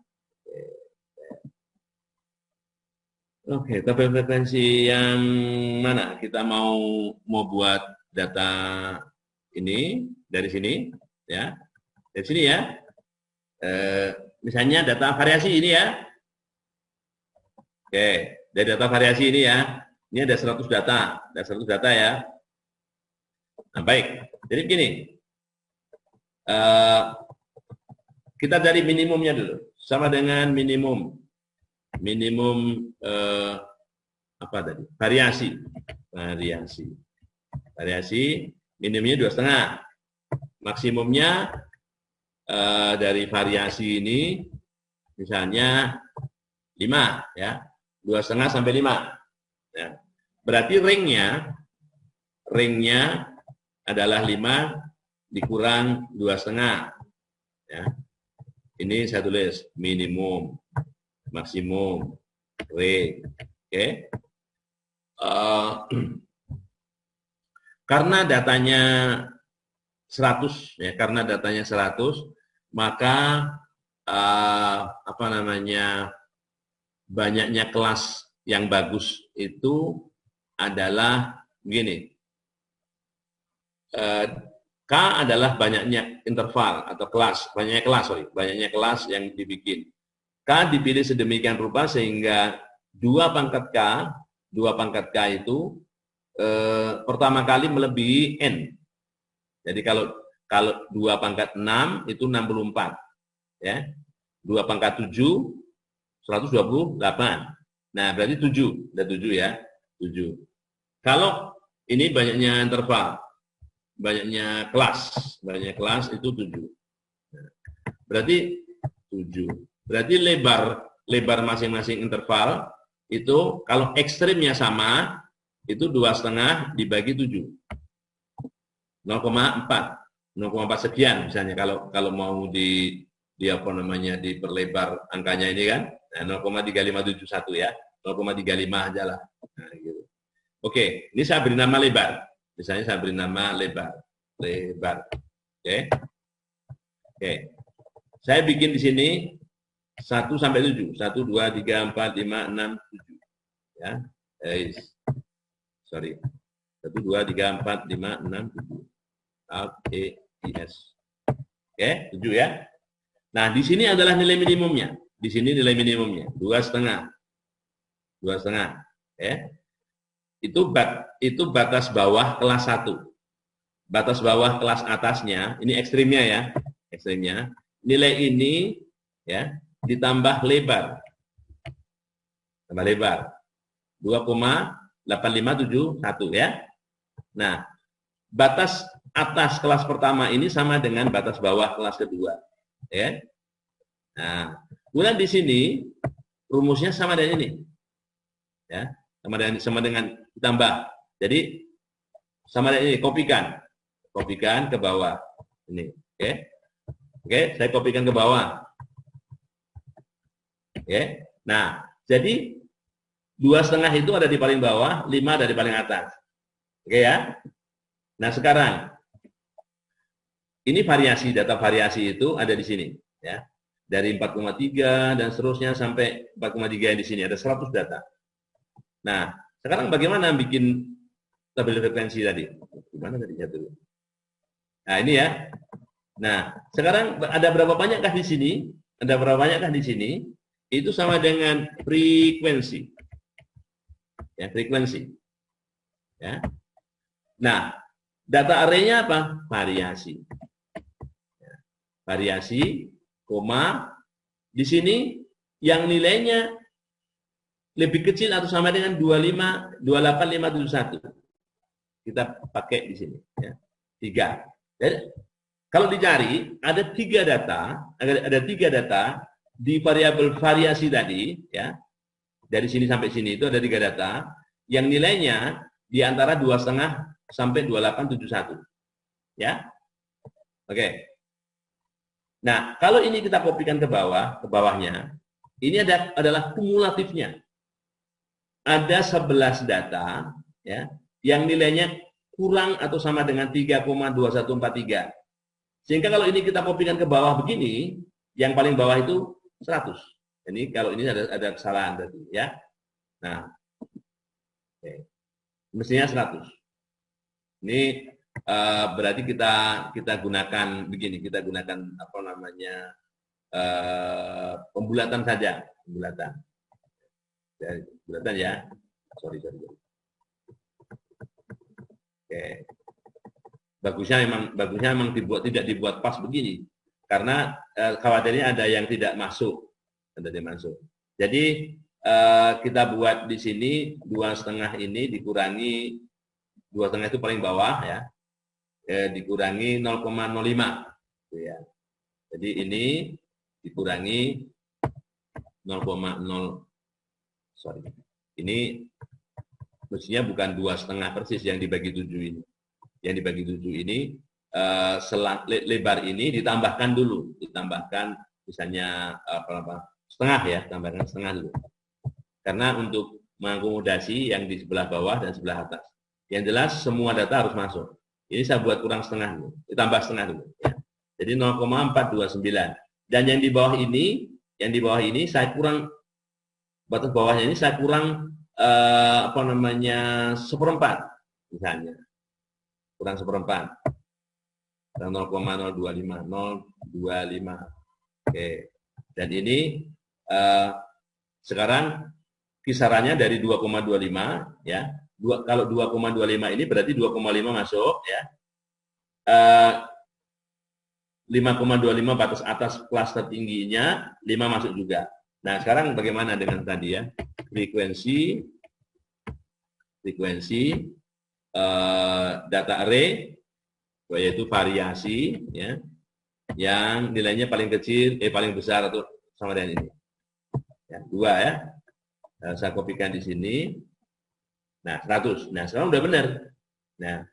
Oke, tabel frekuensi yang mana? Kita mau buat data ini dari sini, ya. Dari sini ya. Misalnya data variasi ini ya. Oke, dari data variasi ini ya. Ini ada 100 data, ya. Nah, baik. Jadi begini. Kita dari minimumnya dulu. Sama dengan minimum apa tadi? Variasi minimumnya 2,5. Maksimumnya dari variasi ini misalnya 5 ya. 2,5 sampai 5. Ya. Berarti ringnya adalah 5 dikurang 2,5 ya. Ini saya tulis minimum, maksimum, ring. Oke. Karena datanya 100 ya, maka banyaknya kelas yang bagus itu adalah begini. K adalah banyaknya interval atau kelas, banyaknya kelas yang dibikin. K dipilih sedemikian rupa sehingga 2 pangkat K itu pertama kali melebihi N. Jadi kalau 2 pangkat 6 itu 64. Ya. 2 pangkat 7, 128. Nah, berarti 7. Ada 7 ya. 7. Kalau ini banyaknya interval, banyaknya kelas itu 7. Nah, berarti 7. Berarti lebar masing-masing interval itu kalau ekstrimnya sama, itu 2,5 dibagi 7. 0,4. 0,4 sekian misalnya kalau mau diperlebar angkanya ini kan. Nah, 0,3571 ya. 0,35 aja lah. Nah, gitu. Oke, ini saya beri nama lebar. Misalnya saya beri nama lebar. Oke. Oke. Saya bikin di sini 1 sampai 7. 1, 2, 3, 4, 5, 6, 7. Ya. Sorry. 1, 2, 3, 4, 5, 6, 7. Alt, E, I, S. Oke, 7 ya. Nah, di sini adalah nilai minimumnya. Di sini nilai minimumnya. 2,5. 2,5. Ya. Itu batas bawah kelas 1. Batas bawah kelas atasnya, ini ekstrimnya ya. Ekstrimnya. Nilai ini ya ditambah lebar. Tambah lebar. 2,8571 ya. Nah, batas atas kelas pertama ini sama dengan batas bawah kelas kedua. Ya. Nah, kemudian di sini rumusnya sama dengan ini. Ya, sama dengan ditambah. Jadi sama dengan ini, kopikan ke bawah. Ini, oke. Oke, saya kopikan ke bawah. Oke. Nah, jadi 2,5 itu ada di paling bawah, 5 ada di paling atas. Oke ya. Nah, sekarang ini data variasi itu ada di sini ya. Dari 4,3 dan seterusnya sampai 4,3 yang di sini ada 100 data. Nah, sekarang bagaimana bikin tabel frekuensi tadi? Gimana tadi jatuh? Nah, ini ya. Nah, sekarang ada berapa banyakkah di sini? Ada berapa banyakkah di sini? Itu sama dengan frekuensi. Ya, frekuensi. Ya. Nah, data arraynya apa? Variasi. Ya. Variasi, koma, di sini yang nilainya lebih kecil atau sama dengan 28571. Kita pakai di sini. Ya. 3. Jadi, kalau dicari, ada 3 data di variabel variasi tadi, ya. Dari sini sampai sini itu ada 3 data yang nilainya di antara 2,5 sampai 2871. Ya. Oke. Nah, kalau ini kita kopikan ke bawahnya, ini adalah kumulatifnya. Ada 11 data ya, yang nilainya kurang atau sama dengan 3,2143. Sehingga kalau ini kita kopikan ke bawah begini, yang paling bawah itu 100. Ini kalau ini ada kesalahan tadi ya. Nah, oke. Mestinya 100. Ini berarti kita gunakan begini, kita gunakan apa namanya pembulatan saja, pembulatan ya. Sorry. Oke. Bagusnya memang tidak dibuat pas begini karena khawatirnya ada yang tidak masuk. Jadi kita buat di sini 2,5 ini dikurangi 2,5 itu paling bawah ya, dikurangi 0,05 gitu ya. Jadi ini dikurangi 0,0 ini mestinya bukan 2,5 persis yang dibagi 7 ini. Yang dibagi 7 ini lebar ini ditambahkan dulu, misalnya setengah ya, tambahkan setengah dulu. Karena untuk mengakomodasi yang di sebelah bawah dan sebelah atas. Yang jelas semua data harus masuk. Ini saya buat kurang setengah dulu, ditambah setengah dulu. Ya. Jadi 0,429. Dan yang di bawah ini saya kurang, batas bawahnya ini saya kurang seperempat misalnya. Kurang seperempat. 0,025. Oke. Dan ini sekarang kisarannya dari 2,25 ya. Kalau 2,25 ini berarti 2,5 masuk ya. 5,25 batas atas kelas tertingginya, 5 masuk juga. Nah, sekarang bagaimana dengan tadi ya? Frekuensi data array, yaitu variasi ya, yang nilainya paling kecil, paling besar atau sama dengan ini. Ya, 2 ya. Saya kopikan di sini. Nah, 100. Nah, sekarang udah benar. Nah,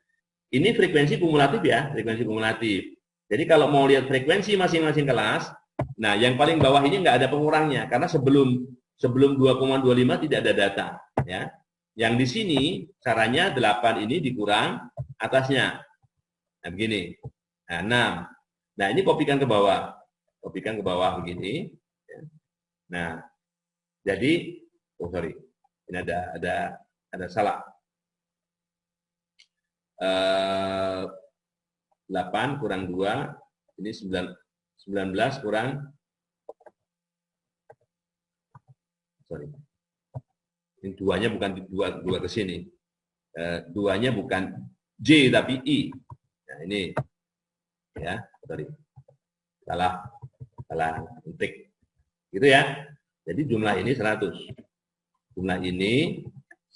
ini frekuensi kumulatif ya, frekuensi kumulatif. Jadi kalau mau lihat frekuensi masing-masing kelas, nah yang paling bawah ini nggak ada pengurangnya karena sebelum 2,25 tidak ada data ya. Yang di sini caranya 8 ini dikurang atasnya. Nah, begini. Nah, 6. Nah, ini kopikan ke bawah. Kopikan ke bawah begini. Nah, jadi ini ada salah. 8 kurang 2, ini 19 kurang, ini 2-nya bukan 2 ke sini. 2-nya bukan J tapi I. Nah, ini ya, salah ketik. Gitu ya. Jadi jumlah ini 100. Jumlah ini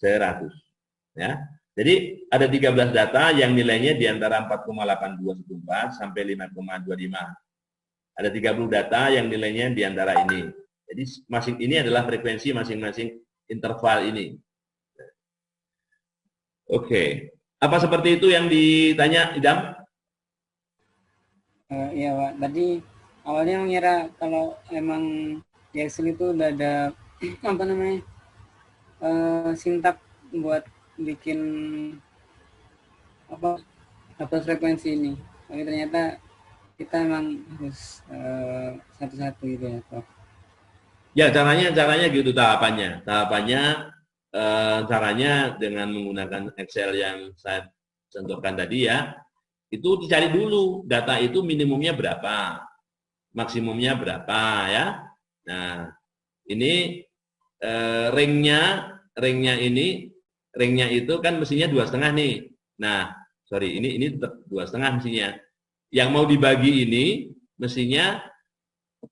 100. Ya. Jadi ada 13 data yang nilainya di antara 4,8214 sampai 5,25. Ada 30 data yang nilainya di antara ini. Jadi ini adalah frekuensi masing-masing interval ini. Oke. Apa seperti itu yang ditanya, Idam? Iya, Pak. Tadi awalnya mengira kalau emang di Excel itu udah ada apa namanya sintak buat bikin frekuensi ini, tapi ternyata kita emang harus satu-satu gitu ya, Prof. Ya, caranya gitu tahapannya. Caranya dengan menggunakan Excel yang saya contohkan tadi ya. Itu dicari dulu data itu minimumnya berapa, maksimumnya berapa ya. Nah, ini ringnya itu kan mestinya 2,5 nih. Nah, ini tetap 2,5 mestinya. Yang mau dibagi ini mestinya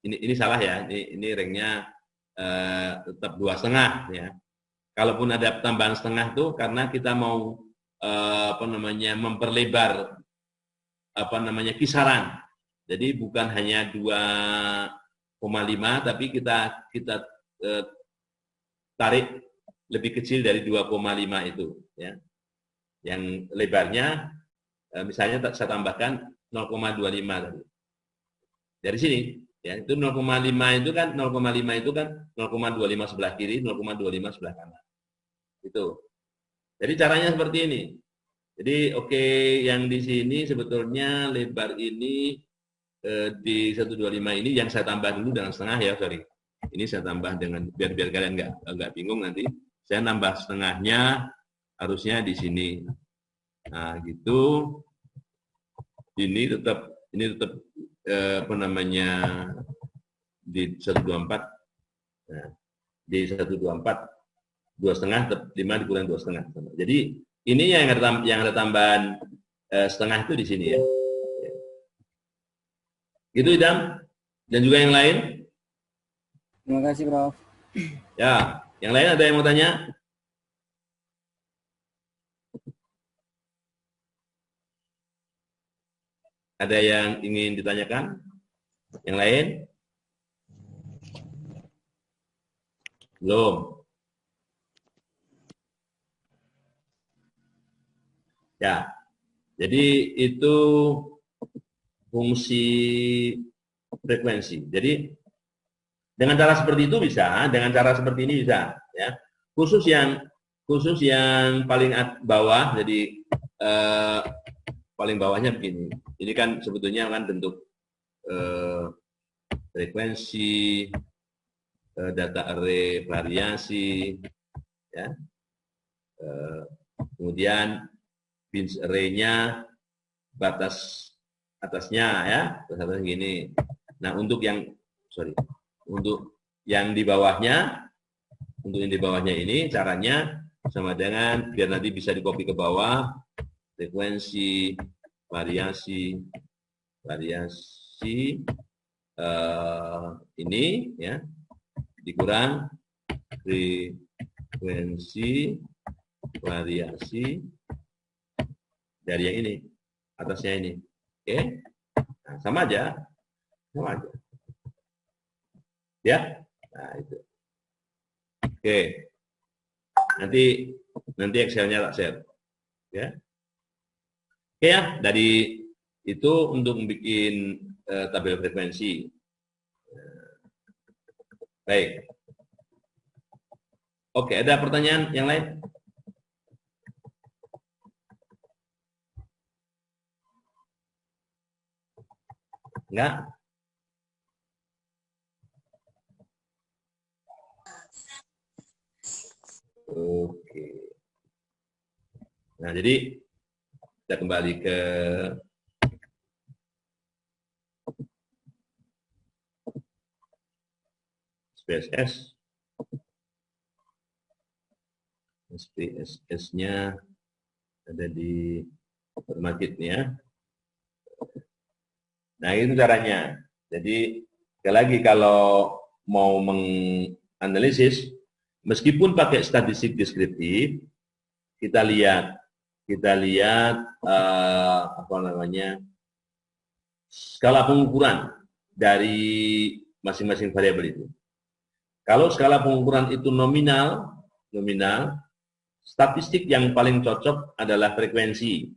ini salah ya. Ini ringnya tetap 2,5 ya. Kalaupun ada tambahan setengah tuh karena kita mau memperlebar kisaran. Jadi bukan hanya 2,5 tapi kita tarik lebih kecil dari 2,5 itu ya. Yang lebarnya misalnya saya tambahkan 0,25 tadi. Dari sini ya, itu 0,5 itu kan 0,25 sebelah kiri, 0,25 sebelah kanan. Itu. Jadi caranya seperti ini. Jadi yang di sini sebetulnya lebar ini di 125 ini yang saya tambah dulu dengan setengah ya, Ini saya tambah dengan biar kalian nggak bingung nanti. Saya nambah setengahnya harusnya di sini. Nah, gitu. Ini tetap di 124. Nah, di 124 2,5 tetap 5 dikurang 2,5. Jadi ini yang ada tambahan setengah itu di sini ya. Gitu Idam. Dan juga yang lain. Terima kasih, Prof. Ya, yang lain ada yang mau tanya? Ada yang ingin ditanyakan? Yang lain? Belum. Ya, jadi itu fungsi frekuensi. Jadi dengan cara seperti itu bisa, dengan cara seperti ini bisa, ya. Khusus yang paling bawah, jadi paling bawahnya begini. Ini kan sebetulnya kan bentuk frekuensi, data array, variasi, ya. Kemudian bins array-nya batas atasnya ya, batas gini. Nah, untuk yang di bawahnya, ini caranya sama dengan biar nanti bisa di copy ke bawah frekuensi variasi ini ya dikurang frekuensi variasi dari yang ini atasnya ini. Oke, nah, sama aja ya. Nah itu. Oke, nanti Excelnya tak share ya. Oke ya, dari itu untuk membuat tabel frekuensi. Baik. Oke, ada pertanyaan yang lain? Enggak? Oke. Nah, jadi kita kembali ke SPSS. SPSS-nya ada di marketnya. Nah, itu caranya. Jadi, sekali lagi kalau mau menganalisis, meskipun pakai statistik deskriptif, kita lihat apa namanya skala pengukuran dari masing-masing variabel itu. Kalau skala pengukuran itu nominal, statistik yang paling cocok adalah frekuensi.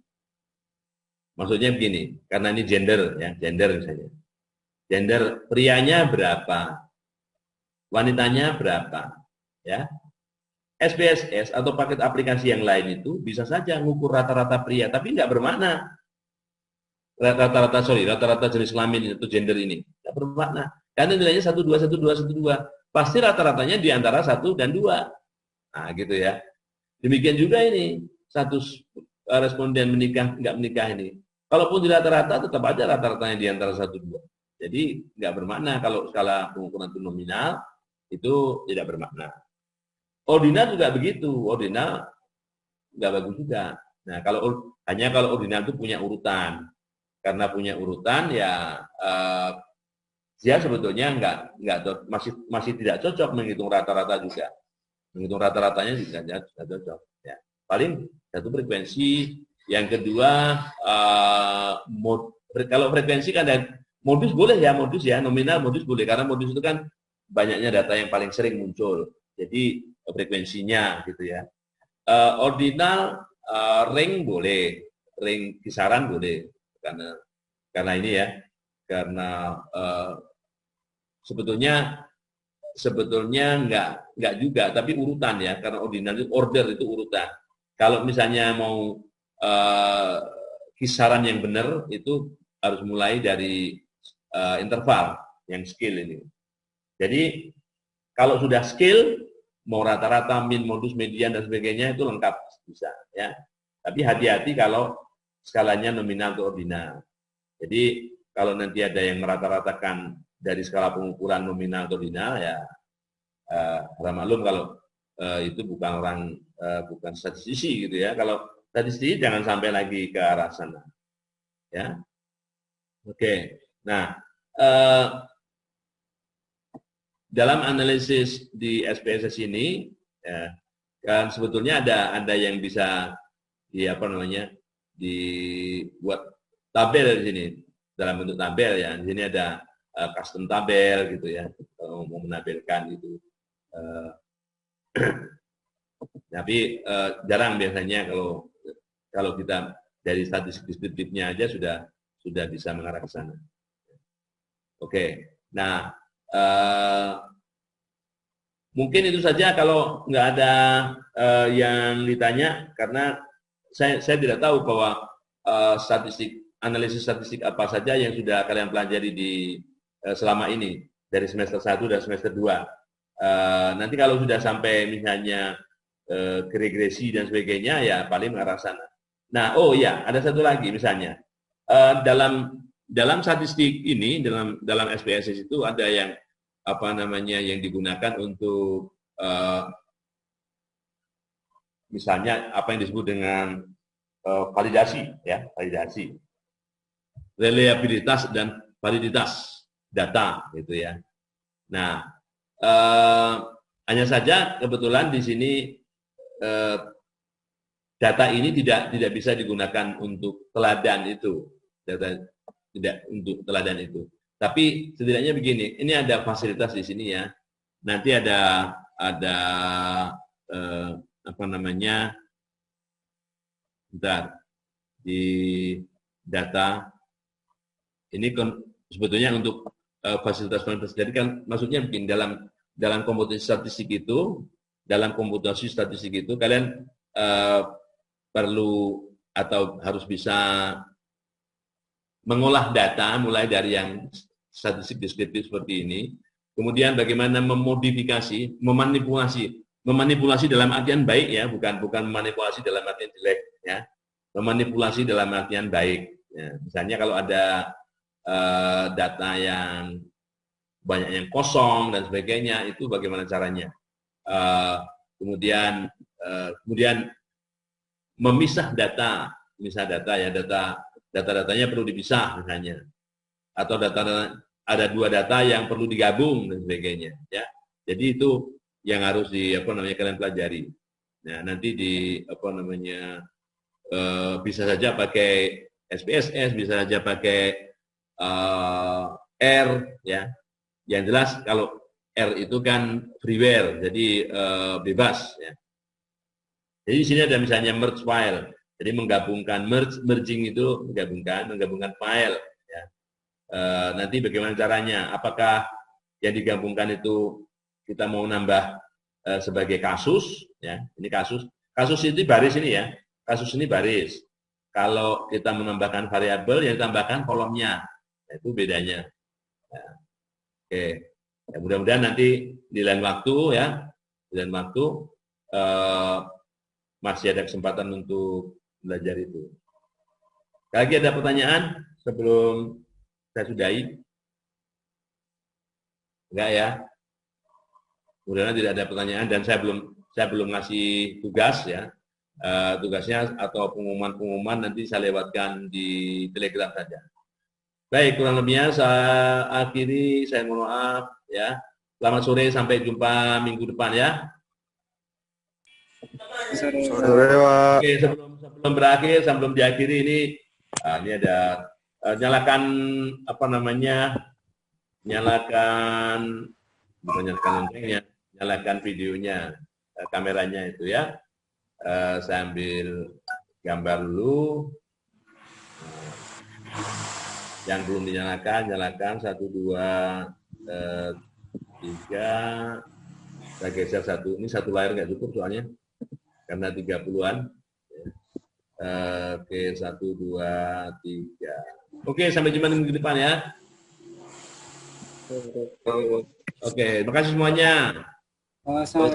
Maksudnya begini, karena ini gender ya, gender misalnya. Gender prianya berapa? Wanitanya berapa? Ya. SPSS atau paket aplikasi yang lain itu bisa saja mengukur rata-rata pria, tapi nggak bermakna. Rata-rata jenis kelamin itu gender ini nggak bermakna. Karena nilainya 1, 2, 1, 2, 1, 2. Pasti rata-ratanya di antara 1 dan 2. Nah, gitu ya. Demikian juga ini, status responden menikah, nggak menikah ini. Kalaupun di rata-rata, tetap ada rata-ratanya di antara 1, 2. Jadi, nggak bermakna kalau skala pengukuran itu nominal, itu tidak bermakna. Ordinal juga begitu, ordinal nggak bagus juga. Nah, kalau ordinal itu punya urutan. Karena punya urutan, ya dia sebetulnya masih tidak cocok menghitung rata-rata juga. Menghitung rata-ratanya tidak cocok. Ya. Paling satu frekuensi, yang kedua kalau frekuensi kan ada modus boleh ya, nominal modus boleh karena modus itu kan banyaknya data yang paling sering muncul. Jadi frekuensinya gitu ya. Ordinal ring boleh, ring kisaran boleh karena ini ya, karena sebetulnya enggak juga, tapi urutan ya, karena ordinal itu order itu urutan. Kalau misalnya mau kisaran yang benar itu harus mulai dari interval yang scale ini. Jadi kalau sudah scale mau rata-rata, min, modus, median dan sebagainya itu lengkap bisa ya. Tapi hati-hati kalau skalanya nominal atau ordinal. Jadi kalau nanti ada yang merata-ratakan dari skala pengukuran nominal atau ordinal ya maklum kalau itu bukan statistisi gitu ya. Kalau statistisi jangan sampai lagi ke arah sana. Ya. Oke. Nah, dalam analisis di SPSS ini ya, kan sebetulnya ada yang bisa dibuat tabel di sini dalam bentuk tabel ya. Di sini ada custom tabel gitu ya, kalau mau menampilkan itu. Tapi jarang biasanya kalau kita dari statistik deskriptifnya aja sudah bisa mengarah ke sana. Oke. Nah, mungkin itu saja kalau nggak ada yang ditanya, karena saya tidak tahu bahwa analisis statistik apa saja yang sudah kalian pelajari selama ini dari semester 1 dan semester 2. Nanti kalau sudah sampai misalnya ke regresi dan sebagainya ya paling mengarah sana. Nah, oh ya, ada satu lagi misalnya dalam statistik ini, dalam SPSS itu ada yang yang digunakan untuk misalnya apa yang disebut dengan validasi ya, validasi. reliabilitas dan validitas data gitu ya. Nah, hanya saja kebetulan di sini data ini tidak bisa digunakan untuk teladan itu, data tidak untuk teladan itu. Tapi setidaknya begini, ini ada fasilitas di sini ya. Nanti ada apa namanya, bentar, di data ini sebetulnya untuk fasilitas. Jadi kan maksudnya begini, dalam komputasi statistik itu, kalian perlu atau harus bisa mengolah data mulai dari yang statistik deskriptif seperti ini, kemudian bagaimana memodifikasi, memanipulasi dalam artian baik ya, bukan memanipulasi dalam artian jelek ya, memanipulasi dalam artian baik. Ya, misalnya kalau ada data yang banyak yang kosong dan sebagainya, itu bagaimana caranya? Kemudian memisah data ya, data-datanya perlu dipisah misalnya, atau ada dua data yang perlu digabung dan sebagainya ya. Jadi itu yang harus kalian pelajari. Nah, nanti bisa saja pakai SPSS, bisa saja pakai R ya. Yang jelas kalau R itu kan freeware, jadi bebas ya. Jadi di sini ada misalnya merge file. Jadi menggabungkan merging itu menggabungkan file ya. Nanti bagaimana caranya? Apakah yang digabungkan itu kita mau nambah sebagai kasus ya. Ini kasus ini baris ini ya. Kasus ini baris. Kalau kita menambahkan variabel, yang ditambahkan kolomnya. Nah, itu bedanya. Ya. Oke. Ya, mudah-mudahan nanti di lain waktu ya, masih ada kesempatan untuk belajar itu. Lagi ada pertanyaan sebelum saya sudahi? Enggak ya? Mudah-mudahan tidak ada pertanyaan, dan saya belum ngasih tugas ya. Tugasnya atau pengumuman nanti saya lewatkan di Telegram saja. Baik, kurang lebihnya saya akhiri, saya mohon maaf ya. Selamat sore, sampai jumpa minggu depan ya. Sore, Pak. Oke, sebelum diakhiri ini ada nyalakan nyalakan videonya, kameranya itu ya. Saya ambil gambar dulu. Yang belum nyalakan 1, 2, 3. Saya geser satu. Ini satu layar nggak cukup soalnya, karena 30-an. Oke, 1, 2, 3. Oke, sampai jumpa minggu depan ya. Oke, terima kasih semuanya. Selamat